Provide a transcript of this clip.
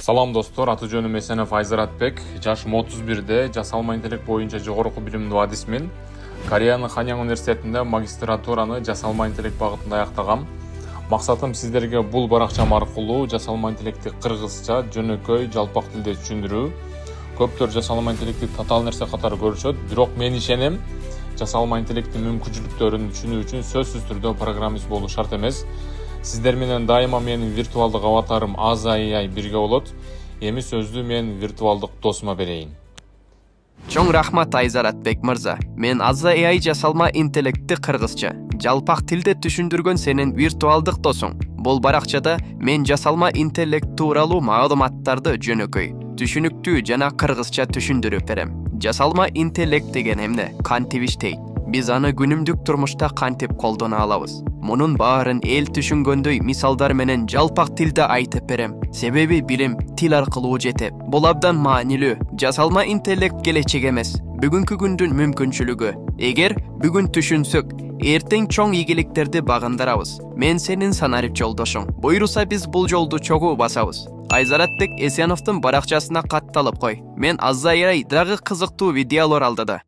Салам достор, аты жөнүм Эсенов Айзаратбек. Жашым 31-де, жасалма интеллект боюнча жогорку билимдүү адисмин. Кореянын Ханьян университетинде магистратураны жасалма интеллект багытында аяктагам. Максатым сиздерге бул баракчам аркылуу жасалма интеллектти кыргызча, жөнөкөй, жалпак тилде түшүндүрүү. Көптөр жасалма интеллектти татаал нерсе катары көрүшөт, бирок мен ишенем, жасалма интеллекттин мүмкүнчүлүктөрүн түшүнүү үчүн сөзсүз түрдө программист болуу шарт эмес. Сиздер менен дайыма менин виртуалдык аватарым AI бирге болот. Эми сөздү мен виртуалдык досума берейин. Чоң рахмат Айзаратбек мырза. Мен AI жасалма интеллектти кыргызча, жалпак тилде түшүндүргөн сенин виртуалдык досуң. Бул баракчада мен жасалма интеллект тууралуу маалыматтарды жөнөкөй, түшүнүктүү жана кыргызча түшүндүрүп берем. Жасалма интеллект деген эмне? Кантип иштейт? Биз аны күнүмдүк турмушта кантип колдоно алабыз? Мунун баарын эл түшүнгөндөй мисалдар менен жалпак тилде айтып берем. Себеби билим тил аркылуу жетет. Бул абдан маанилүү. Жасалма интеллект келечек эмес, бүгүнкү күндүн мүмкүнчүлүгү. Эгер бүгүн түшүнсөк, эртең чоң ийгиликтерди багындарабыз. Мен сенин санарип жолдошуң. Буйруса биз бул жолду чогуу басабыз. Айзаратбек Эсеновдун баракчасына катталып кой. Мен AI дагы кызыктуу видеолор алдыда.